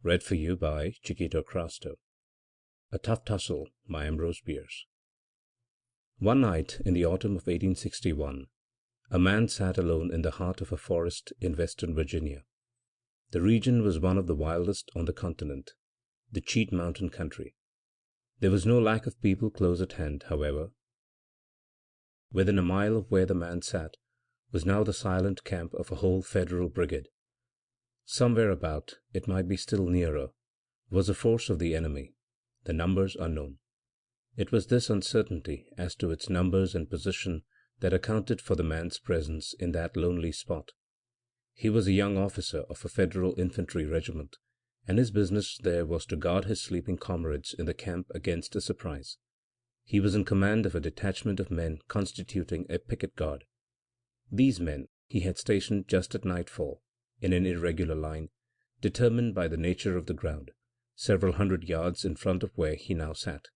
Read for you by Chiquito Crasto. A Tough Tussle by Ambrose Bierce. One night in the autumn of 1861, a man sat alone in the heart of a forest in western Virginia. The region was one of the wildest on the continent, the Cheat Mountain country. There was no lack of people close at hand, however. Within a mile of where the man sat was now the silent camp of a whole Federal brigade. Somewhere about, it might be still nearer, was a force of the enemy, the numbers unknown. It was this uncertainty as to its numbers and position that accounted for the man's presence in that lonely spot. He was a young officer of a Federal infantry regiment, and his business there was to guard his sleeping comrades in the camp against a surprise. He was in command of a detachment of men constituting a picket guard. These men he had stationed just at nightfall, in an irregular line, determined by the nature of the ground, several hundred yards in front of where he now sat.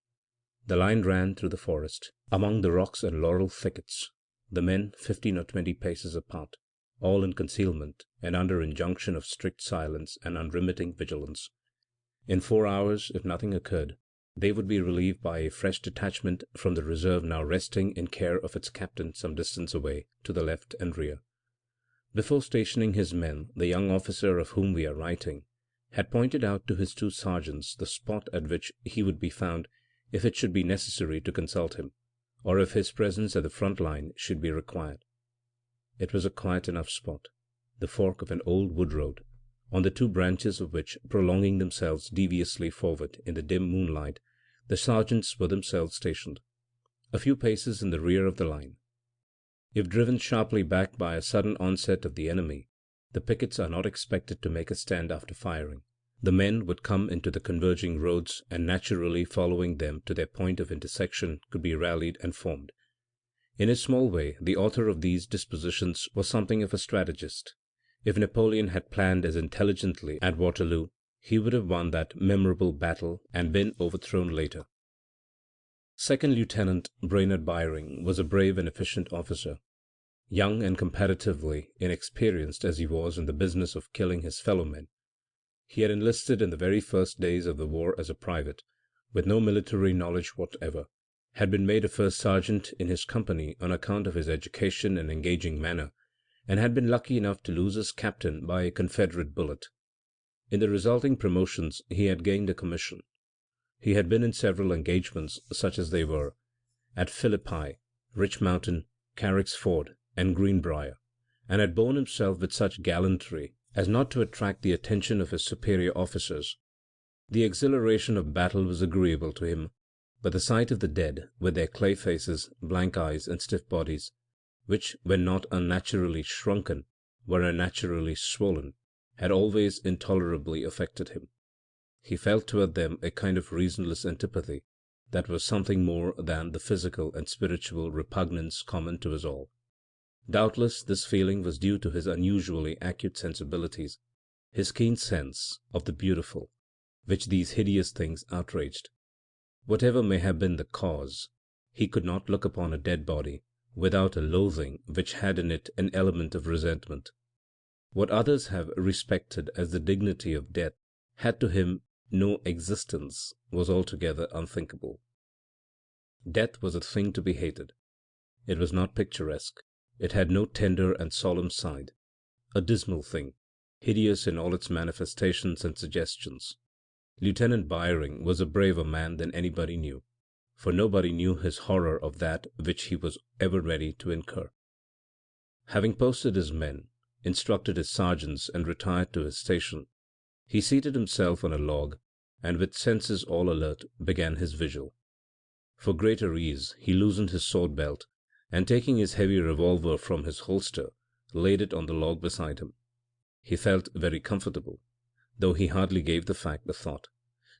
The line ran through the forest, among the rocks and laurel thickets, the men 15 or 20 paces apart, all in concealment and under injunction of strict silence and unremitting vigilance. In 4 hours, if nothing occurred, they would be relieved by a fresh detachment from the reserve now resting in care of its captain some distance away to the left and rear. Before stationing his men, the young officer of whom we are writing had pointed out to his 2 sergeants the spot at which he would be found if it should be necessary to consult him, or if his presence at the front line should be required. It was a quiet enough spot, the fork of an old wood road, on the 2 branches of which, prolonging themselves deviously forward in the dim moonlight, the sergeants were themselves stationed, a few paces in the rear of the line. If driven sharply back by a sudden onset of the enemy, the pickets are not expected to make a stand after firing. The men would come into the converging roads, and naturally following them to their point of intersection could be rallied and formed. In a small way the author of these dispositions was something of a strategist. If Napoleon had planned as intelligently at Waterloo, he would have won that memorable battle and been overthrown later. Second Lieutenant Brainerd Byring was a brave and efficient officer. Young and comparatively inexperienced as he was in the business of killing his fellow-men, he had enlisted in the very first days of the war as a private, with no military knowledge whatever, had been made a first sergeant in his company on account of his education and engaging manner, and had been lucky enough to lose his captain by a Confederate bullet. In the resulting promotions he had gained a commission. He had been in several engagements, such as they were, at Philippi, Rich Mountain, Carrick's Ford, and Greenbrier, and had borne himself with such gallantry as not to attract the attention of his superior officers. The exhilaration of battle was agreeable to him, but the sight of the dead, with their clay faces, blank eyes, and stiff bodies, which, when not unnaturally shrunken, were unnaturally swollen, had always intolerably affected him. He felt toward them a kind of reasonless antipathy that was something more than the physical and spiritual repugnance common to us all. Doubtless this feeling was due to his unusually acute sensibilities, his keen sense of the beautiful, which these hideous things outraged. Whatever may have been the cause, he could not look upon a dead body without a loathing which had in it an element of resentment. What others have respected as the dignity of death had to him no existence, was altogether unthinkable. Death was a thing to be hated. It was not picturesque. It had no tender and solemn side, a dismal thing, hideous in all its manifestations and suggestions. Lieutenant Byring was a braver man than anybody knew, for nobody knew his horror of that which he was ever ready to incur. Having posted his men, instructed his sergeants, and retired to his station, he seated himself on a log, and with senses all alert began his vigil. For greater ease he loosened his sword belt, and taking his heavy revolver from his holster, laid it on the log beside him. He felt very comfortable, though he hardly gave the fact a thought,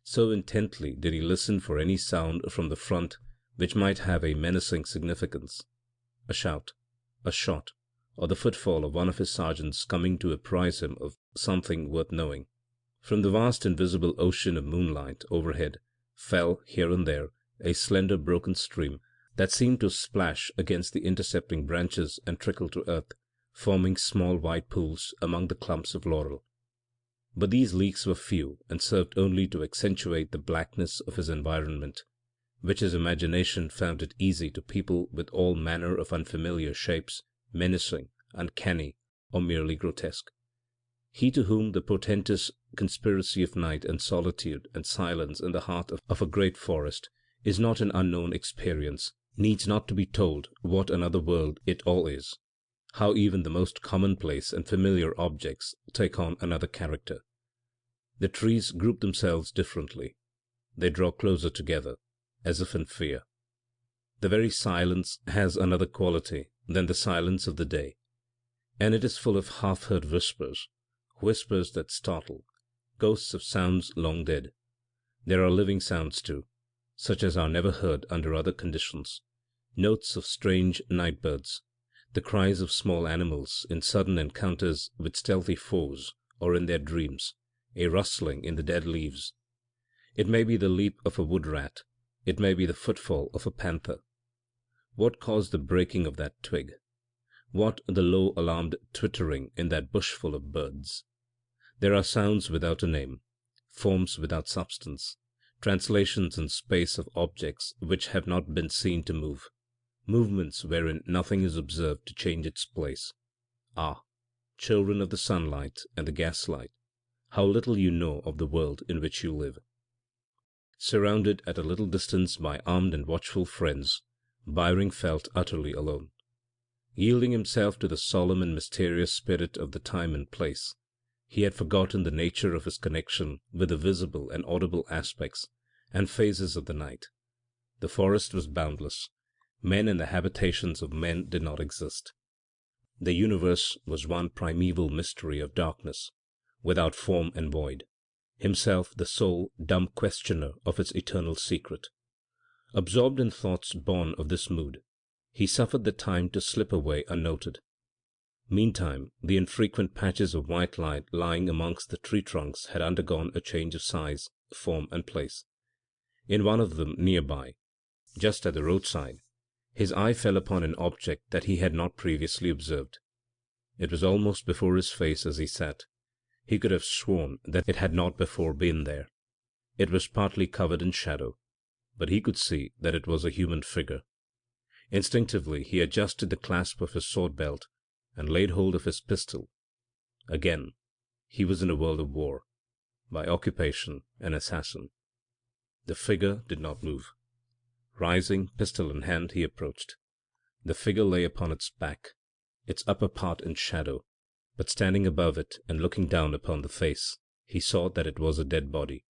so intently did he listen for any sound from the front which might have a menacing significance, a shout, a shot, or the footfall of one of his sergeants coming to apprise him of something worth knowing. From the vast invisible ocean of moonlight overhead fell, here and there, a slender broken stream that seemed to splash against the intercepting branches and trickle to earth, forming small white pools among the clumps of laurel. But these leaks were few and served only to accentuate the blackness of his environment, which his imagination found it easy to people with all manner of unfamiliar shapes, menacing, uncanny, or merely grotesque. He to whom the portentous conspiracy of night and solitude and silence in the heart of a great forest is not an unknown experience, needs not to be told what another world it all is, how even the most commonplace and familiar objects take on another character. The trees group themselves differently. They draw closer together, as if in fear. The very silence has another quality than the silence of the day, and it is full of half-heard whispers, whispers that startle, ghosts of sounds long dead. There are living sounds too, such as are never heard under other conditions, notes of strange night birds, the cries of small animals in sudden encounters with stealthy foes or in their dreams, a rustling in the dead leaves. It may be the leap of a wood rat, it may be the footfall of a panther. What caused the breaking of that twig? What the low alarmed twittering in that bushful of birds? There are sounds without a name, forms without substance, translations in space of objects which have not been seen to move, movements wherein nothing is observed to change its place. Ah, children of the sunlight and the gaslight, how little you know of the world in which you live. Surrounded at a little distance by armed and watchful friends, Byring felt utterly alone. Yielding himself to the solemn and mysterious spirit of the time and place, he had forgotten the nature of his connection with the visible and audible aspects and phases of the night. The forest was boundless. Men and the habitations of men did not exist. The universe was one primeval mystery of darkness, without form and void, himself the sole, dumb questioner of its eternal secret. Absorbed in thoughts born of this mood, he suffered the time to slip away unnoted. Meantime the infrequent patches of white light lying amongst the tree trunks had undergone a change of size, form, and place. In one of them near by, just at the roadside, his eye fell upon an object that he had not previously observed. It was almost before his face as he sat. He could have sworn that it had not before been there. It was partly covered in shadow, but he could see that it was a human figure. Instinctively he adjusted the clasp of his sword belt and laid hold of his pistol. Again he was in a world of war, by occupation an assassin. The figure did not move. Rising, pistol in hand, he approached. The figure lay upon its back, its upper part in shadow, but standing above it and looking down upon the face, he saw that it was a dead body.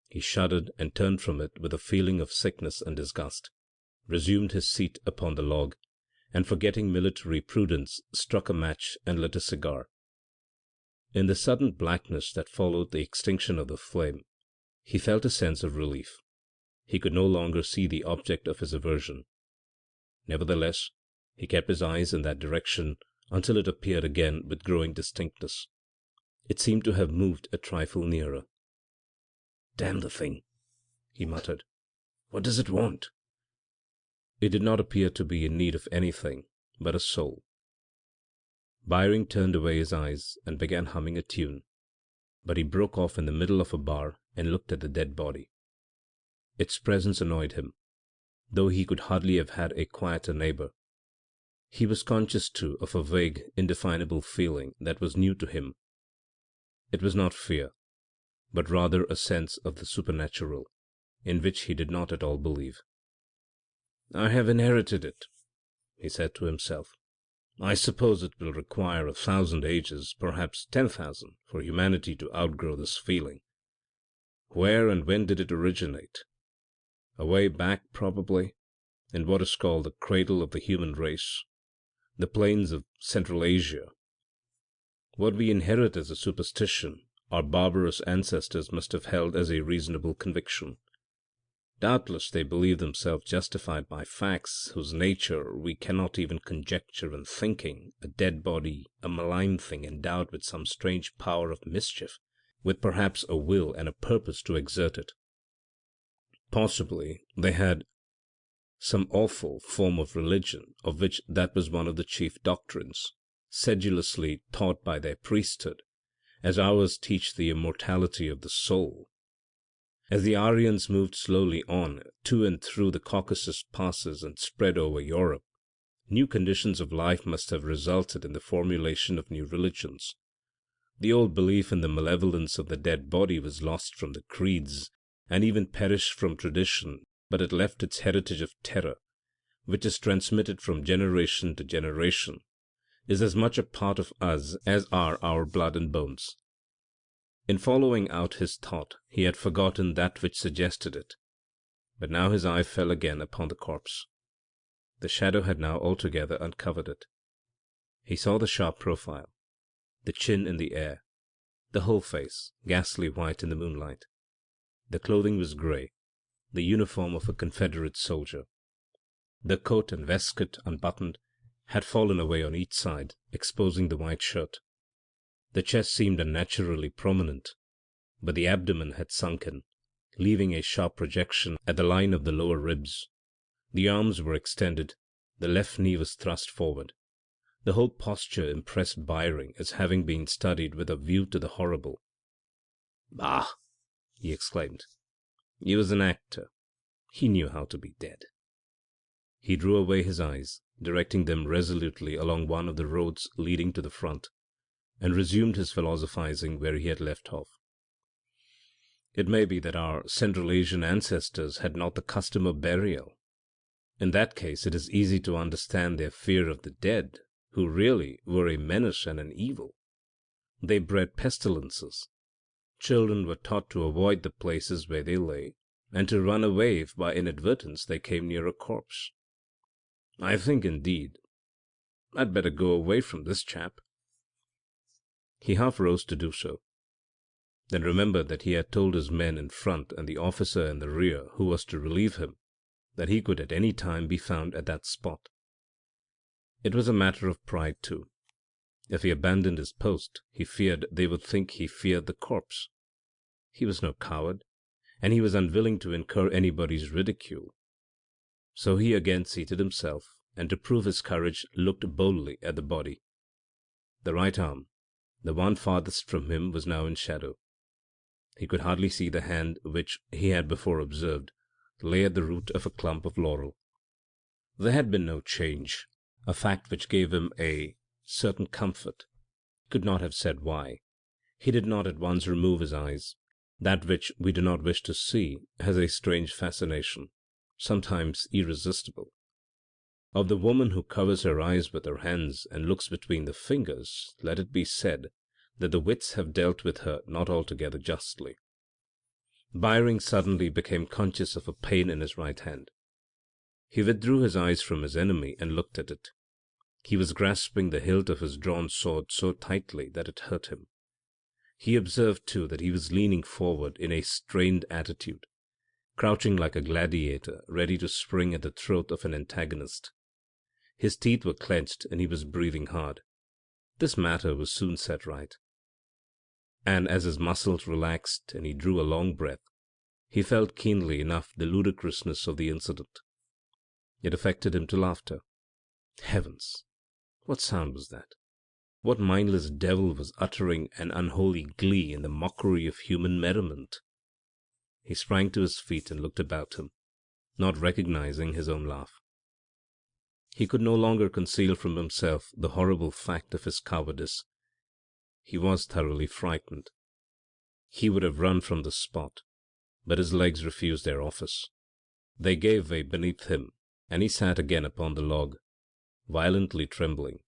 He shuddered and turned from it with a feeling of sickness and disgust, resumed his seat upon the log, and forgetting military prudence struck a match and lit a cigar. In the sudden blackness that followed the extinction of the flame, he felt a sense of relief. He could no longer see the object of his aversion. Nevertheless, he kept his eyes in that direction until it appeared again with growing distinctness. It seemed to have moved a trifle nearer. "Damn the thing," he muttered. "What does it want?" It did not appear to be in need of anything but a soul. Byring turned away his eyes and began humming a tune, but he broke off in the middle of a bar and looked at the dead body. Its presence annoyed him, though he could hardly have had a quieter neighbor. He was conscious, too, of a vague, indefinable feeling that was new to him. It was not fear, but rather a sense of the supernatural, in which he did not at all believe. "I have inherited it," he said to himself. "I suppose it will require 1,000 ages, perhaps 10,000, for humanity to outgrow this feeling. Where and when did it originate? Away back, probably, in what is called the cradle of the human race, the plains of Central Asia. What we inherit as a superstition, our barbarous ancestors must have held as a reasonable conviction. Doubtless they believed themselves justified by facts whose nature we cannot even conjecture, in thinking a dead body a malign thing endowed with some strange power of mischief, with perhaps a will and a purpose to exert it. Possibly they had some awful form of religion, of which that was one of the chief doctrines, sedulously taught by their priesthood, as ours teach the immortality of the soul. As the Aryans moved slowly on, to and through the Caucasus passes and spread over Europe, new conditions of life must have resulted in the formulation of new religions. The old belief in the malevolence of the dead body was lost from the creeds, and even perished from tradition, but it left its heritage of terror, which is transmitted from generation to generation, is as much a part of us as are our blood and bones. In following out his thought, he had forgotten that which suggested it, but now his eye fell again upon the corpse. The shadow had now altogether uncovered it. He saw the sharp profile, the chin in the air, the whole face, ghastly white in the moonlight. The clothing was grey, the uniform of a Confederate soldier. The coat and waistcoat, unbuttoned, had fallen away on each side, exposing the white shirt. The chest seemed unnaturally prominent, but the abdomen had sunk in, leaving a sharp projection at the line of the lower ribs. The arms were extended, the left knee was thrust forward. The whole posture impressed Byring as having been studied with a view to the horrible. "Bah!" he exclaimed. He was an actor. He knew how to be dead. He drew away his eyes, directing them resolutely along one of the roads leading to the front, and resumed his philosophizing where he had left off. It may be that our Central Asian ancestors had not the custom of burial. In that case it is easy to understand their fear of the dead, who really were a menace and an evil. They bred pestilences. Children were taught to avoid the places where they lay, and to run away if by inadvertence they came near a corpse. I think, indeed, I'd better go away from this chap." He half rose to do so, then remembered that he had told his men in front and the officer in the rear who was to relieve him that he could at any time be found at that spot. It was a matter of pride, too. If he abandoned his post, he feared they would think he feared the corpse. He was no coward, and he was unwilling to incur anybody's ridicule. So he again seated himself, and to prove his courage looked boldly at the body. The right arm, the one farthest from him, was now in shadow. He could hardly see the hand which he had before observed lay at the root of a clump of laurel. There had been no change, a fact which gave him a certain comfort. He could not have said why. He did not at once remove his eyes. That which we do not wish to see has a strange fascination, sometimes irresistible. Of the woman who covers her eyes with her hands and looks between the fingers, let it be said that the wits have dealt with her not altogether justly. Byring suddenly became conscious of a pain in his right hand. He withdrew his eyes from his enemy and looked at it. He was grasping the hilt of his drawn sword so tightly that it hurt him. He observed, too, that he was leaning forward in a strained attitude, crouching like a gladiator ready to spring at the throat of an antagonist. His teeth were clenched and he was breathing hard. This matter was soon set right. And as his muscles relaxed and he drew a long breath, he felt keenly enough the ludicrousness of the incident. It affected him to laughter. Heavens! What sound was that? What mindless devil was uttering an unholy glee in the mockery of human merriment? He sprang to his feet and looked about him, not recognizing his own laugh. He could no longer conceal from himself the horrible fact of his cowardice. He was thoroughly frightened. He would have run from the spot, but his legs refused their office. They gave way beneath him, and he sat again upon the log, violently trembling.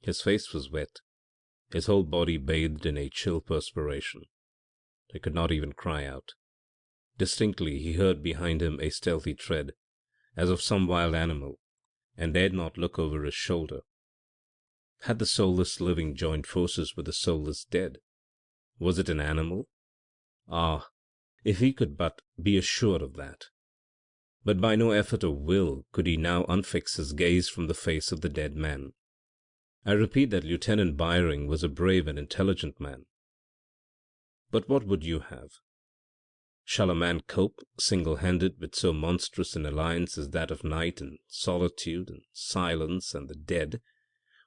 His face was wet, his whole body bathed in a chill perspiration. He could not even cry out. Distinctly he heard behind him a stealthy tread, as of some wild animal, and dared not look over his shoulder. Had the soulless living joined forces with the soulless dead? Was it an animal? Ah, if he could but be assured of that! But by no effort of will could he now unfix his gaze from the face of the dead man. I repeat that Lieutenant Byring was a brave and intelligent man. But what would you have? Shall a man cope single-handed with so monstrous an alliance as that of night and solitude and silence and the dead,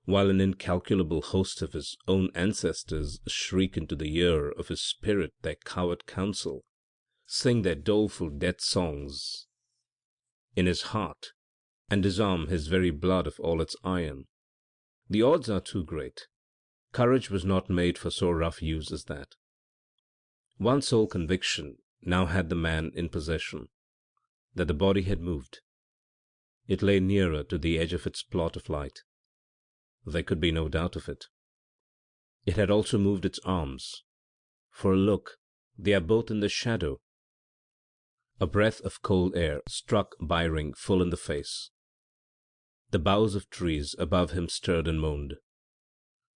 while an incalculable host of his own ancestors shriek into the ear of his spirit their coward counsel, sing their doleful death songs in his heart, and disarm his very blood of all its iron. The odds are too great. Courage was not made for so rough use as that. One sole conviction now had the man in possession, that the body had moved. It lay nearer to the edge of its plot of light. There could be no doubt of it. It had also moved its arms, for look, they are both in the shadow. A breath of cold air struck Byring full in the face. The boughs of trees above him stirred and moaned.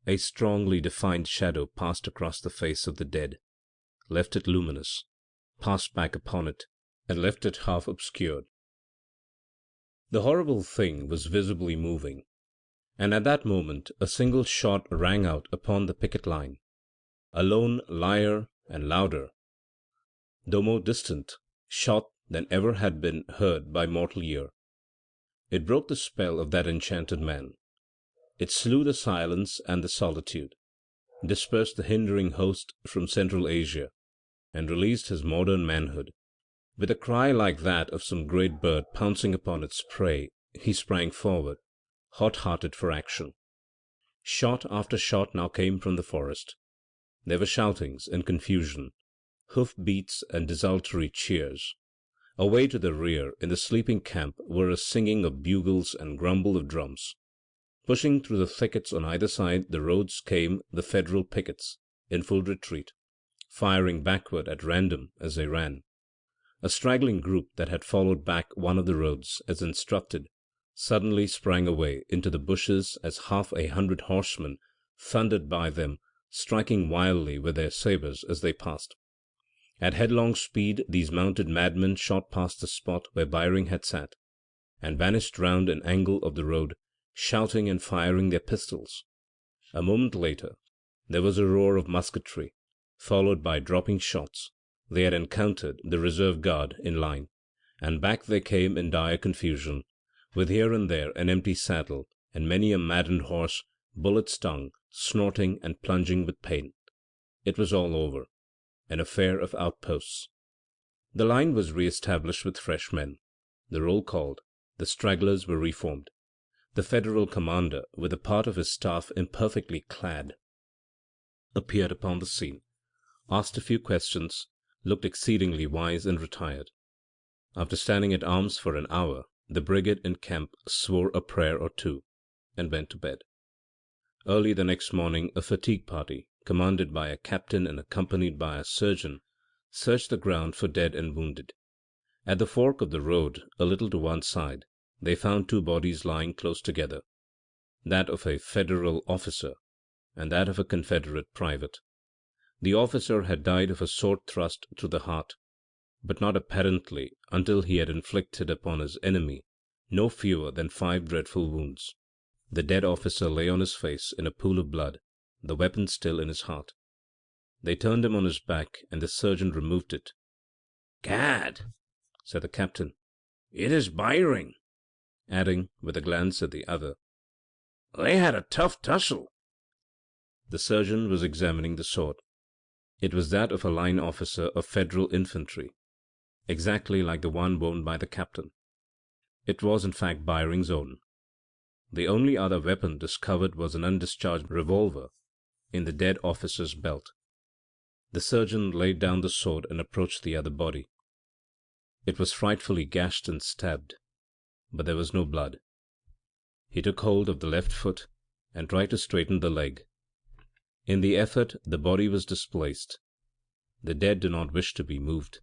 A strongly defined shadow passed across the face of the dead, left it luminous, passed back upon it, and left it half obscured. The horrible thing was visibly moving, and at that moment a single shot rang out upon the picket line, a lone liar and louder, though more distant, shot than ever had been heard by mortal ear. It broke the spell of that enchanted man. It slew the silence and the solitude, dispersed the hindering host from Central Asia, and released his modern manhood. With a cry like that of some great bird pouncing upon its prey, he sprang forward, hot-hearted for action. Shot after shot now came from the forest. There were shoutings and confusion, hoof-beats and desultory cheers. Away to the rear, in the sleeping camp, were a singing of bugles and grumble of drums. Pushing through the thickets on either side the roads came the Federal pickets, in full retreat, firing backward at random as they ran. A straggling group that had followed back one of the roads, as instructed, suddenly sprang away into the bushes as 100 horsemen thundered by them, striking wildly with their sabres as they passed. At headlong speed these mounted madmen shot past the spot where Byring had sat, and vanished round an angle of the road, shouting and firing their pistols. A moment later there was a roar of musketry, followed by dropping shots. They had encountered the reserve guard in line, and back they came in dire confusion, with here and there an empty saddle, and many a maddened horse, bullet-stung, snorting and plunging with pain. It was all over, an affair of outposts. The line was re-established with fresh men, the roll called, the stragglers were reformed. The Federal commander, with a part of his staff imperfectly clad, appeared upon the scene, asked a few questions, looked exceedingly wise, and retired. After standing at arms for an hour, the brigade in camp swore a prayer or two, and went to bed. Early the next morning a fatigue party, commanded by a captain and accompanied by a surgeon, searched the ground for dead and wounded. At the fork of the road, a little to one side, they found two bodies lying close together, that of a Federal officer and that of a Confederate private. The officer had died of a sword thrust through the heart, but not apparently until he had inflicted upon his enemy no fewer than 5 dreadful wounds. The dead officer lay on his face in a pool of blood, the weapon still in his heart. They turned him on his back, and the surgeon removed it. "Gad," said the captain, "it is Byring," adding, with a glance at the other, "they had a tough tussle." The surgeon was examining the sword. It was that of a line officer of Federal infantry, exactly like the one worn by the captain. It was in fact Byring's own. The only other weapon discovered was an undischarged revolver in the dead officer's belt. The surgeon laid down the sword and approached the other body. It was frightfully gashed and stabbed, but there was no blood. He took hold of the left foot and tried to straighten the leg. In the effort the body was displaced. The dead did not wish to be moved.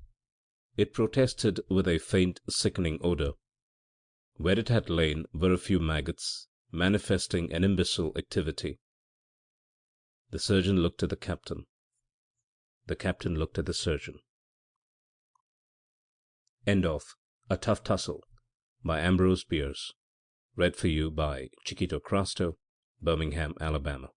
It protested with a faint, sickening odor. Where it had lain were a few maggots, manifesting an imbecile activity. The surgeon looked at the captain. The captain looked at the surgeon. End of A Tough Tussle by Ambrose Bierce. Read for you by Chiquito Crasto, Birmingham, Alabama.